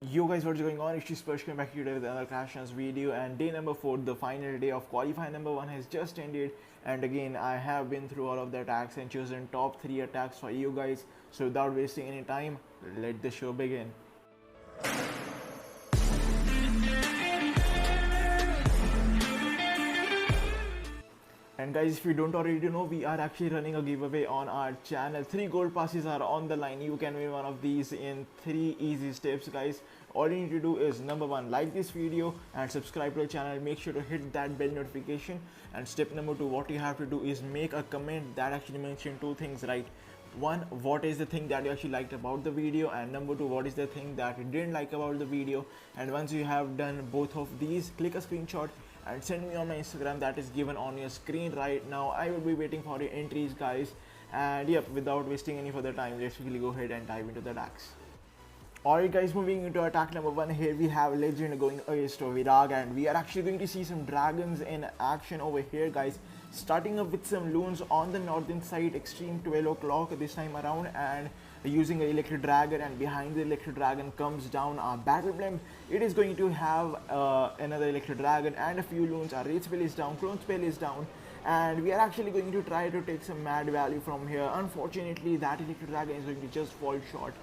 Yo guys, what's going on? It's Sparsh coming back here today with another Clash Chance video, and day number 4, the final day of qualifying number 1 has just ended. And again, I have been through all of the attacks and chosen top 3 attacks for you guys. So without wasting any time, let the show begin. And guys, if you don't already know, we are actually running a giveaway on our channel. 3 gold passes are on the line. You can win one of these in 3 easy steps, guys. All you need to do is number 1, like this video and subscribe to the channel. Make sure to hit that bell notification. And step number 2, what you have to do is make a comment that actually mentions 2 things, right? 1, what is the thing that you actually liked about the video, and number 2, what is the thing that you didn't like about the video. And once you have done both of these, click a screenshot and send me on my Instagram that is given on your screen right now. I will be waiting for your entries, guys. And yep, without wasting any further time, let's really go ahead and dive into the attacks. Alright guys, moving into attack number 1, here we have Legend going against Virag, and we are actually going to see some dragons in action over here, guys. Starting up with some loons on the northern side, extreme 12 o'clock this time around, and using an electric dragon, and behind the electric dragon comes down our battle blimp. It is going to have another electric dragon and a few loons. Our raid spell is down, clone spell is down, and we are actually going to try to take some mad value from here. Unfortunately, that electric dragon is going to just fall short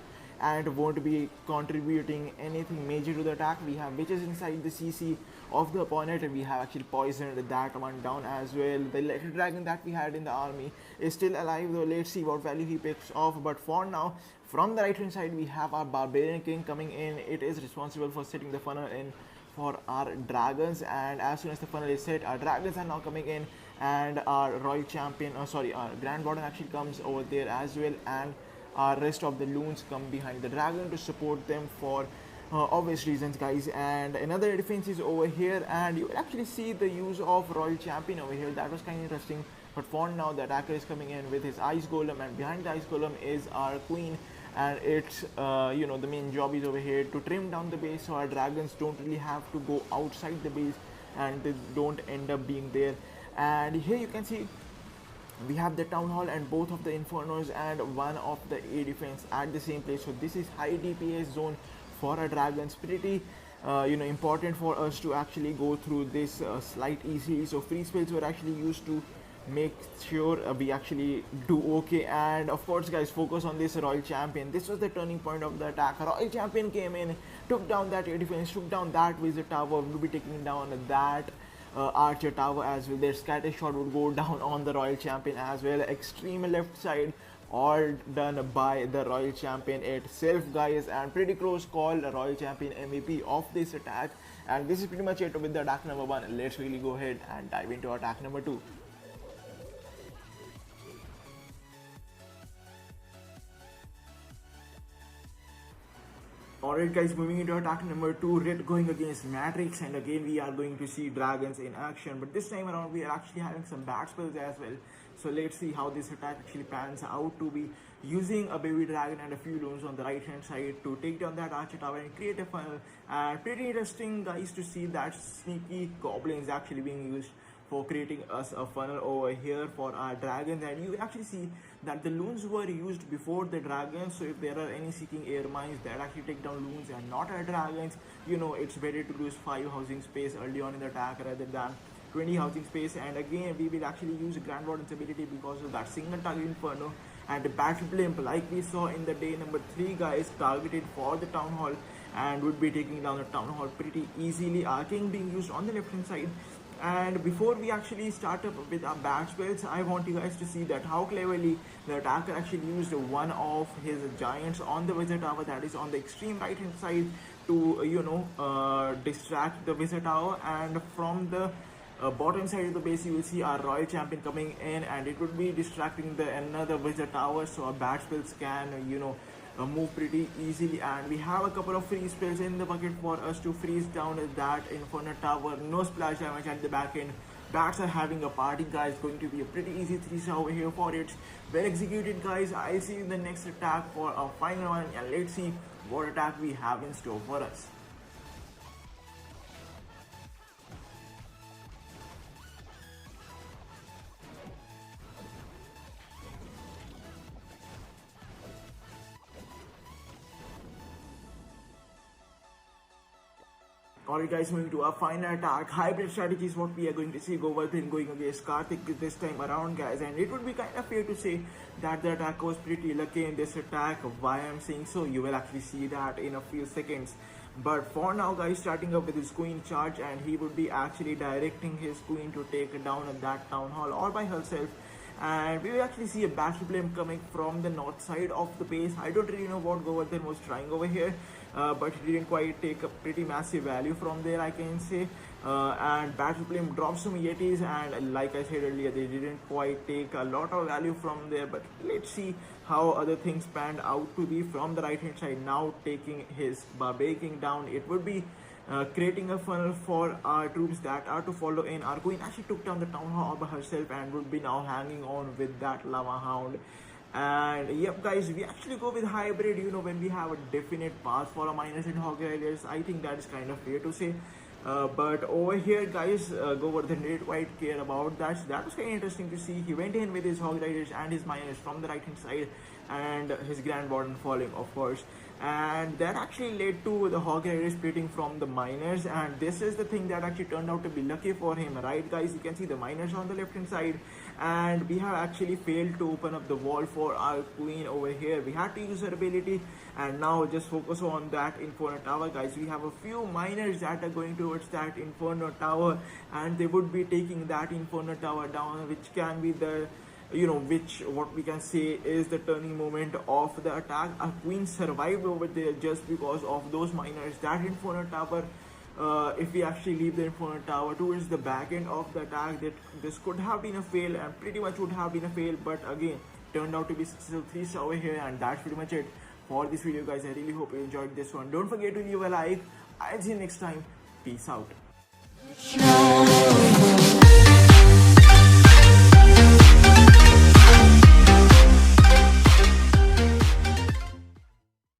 and won't be contributing anything major to the attack. We have witches inside the CC of the opponent, and we have actually poisoned that one down as well. The electric dragon that we had in the army is still alive, though. Let's see what value he picks off. But for now, from the right hand side, we have our barbarian king coming in. It is responsible for setting the funnel in for our dragons, and as soon as the funnel is set, our dragons are now coming in, and our royal champion, our grand warden actually comes over there as well, and our rest of the loons come behind the dragon to support them for obvious reasons, guys. And another defense is over here, and you will actually see the use of royal champion over here. That was kind of interesting. But for now, the attacker is coming in with his ice golem, and behind the ice golem is our queen, and it's the main job is over here to trim down the base so our dragons don't really have to go outside the base and they don't end up being there. And here you can see we have the town hall and both of the infernos and one of the A defense at the same place. So this is high DPS zone for our dragons. Pretty important for us to actually go through this slight easily. So free spells were actually used to make sure we actually do okay. And of course, guys, focus on this royal champion. This was the turning point of the attack. Royal champion came in, took down that A defense, took down that wizard tower. We'll be taking down that archer tower as well. Their scatter shot would go down on the royal champion as well. Extreme left side, all done by the royal champion itself, guys, and pretty close call. Royal champion MVP of this attack. And this is pretty much it with the attack number 1. Let's really go ahead and dive into attack number 2. Alright guys, moving into attack number 2, Red going against Matrix, and again we are going to see dragons in action, but this time around we are actually having some bad spells as well. So let's see how this attack actually pans out to be, using a baby dragon and a few loons on the right hand side to take down that archer tower and create a funnel. And pretty interesting, guys, to see that sneaky goblin is actually being used for creating us a funnel over here for our dragons. And you actually see that the loons were used before the dragons, so if there are any seeking air mines that actually take down loons and not our dragons, it's better to lose 5 housing space early on in the attack rather than 20 housing space. And again, we will actually use Grand Warden's ability because of that single target inferno and the battle blimp, like we saw in the day number 3, guys, targeted for the town hall and would be taking down the town hall pretty easily. Our king being used on the left hand side. And before we actually start up with our bad spells, I want you guys to see that how cleverly the attacker actually used one of his giants on the wizard tower, that is on the extreme right hand side, to distract the wizard tower. And from the bottom side of the base, you will see our royal champion coming in, and it would be distracting the another wizard tower, so our bad spells can move pretty easily. And we have a couple of free spells in the bucket for us to freeze down that inferno tower. No splash damage at the back end. Bats are having a party, guys. Going to be a pretty easy 3-star over here for it. Well executed, guys. I'll see you in the next attack for our final one, and let's see what attack we have in store for us. Alright guys, moving to our final attack. Hybrid strategy is what we are going to see. Govardhan going against Karthik this time around, guys, and it would be kind of fair to say that the attack was pretty lucky in this attack. Why I'm saying so, you will actually see that in a few seconds. But for now guys, starting up with his queen charge, and he would be actually directing his queen to take down that town hall all by herself. And we will actually see a battle flame coming from the north side of the base. I don't really know what Govardhan was trying over here, but he didn't quite take a pretty massive value from there, I can say. And battle flame drops some yetis, and like I said earlier, they didn't quite take a lot of value from there. But let's see how other things panned out to be from the right hand side. Now taking his breaking down, it would be creating a funnel for our troops that are to follow in. Our queen actually took down the town hall by herself and would be now hanging on with that lava hound. And yep guys, we actually go with hybrid, you know, when we have a definite path for our miners and hog riders. I think that is kind of fair to say. But over here guys, Govardhan didn't quite care about that. So that was kind of interesting to see. He went in with his hog riders and his miners from the right hand side, and his grand warden falling, of course. And that actually led to the hog riders splitting from the miners, and this is the thing that actually turned out to be lucky for him, right guys? You can see the miners on the left hand side, and we have actually failed to open up the wall for our queen over here. We had to use her ability, and now just focus on that inferno tower, guys. We have a few miners that are going towards that inferno tower, and they would be taking that inferno tower down, which can be the, you know, which what we can say is the turning moment of the attack. Our queen survived over there just because of those miners. That inferno tower, if we actually leave the inferno tower towards the back end of the attack, that this could have been a fail, and pretty much would have been a fail, but again turned out to be still 3-star over here. And that's pretty much it for this video, guys. I really hope you enjoyed this one. Don't forget to leave a like. I'll see you next time. Peace out.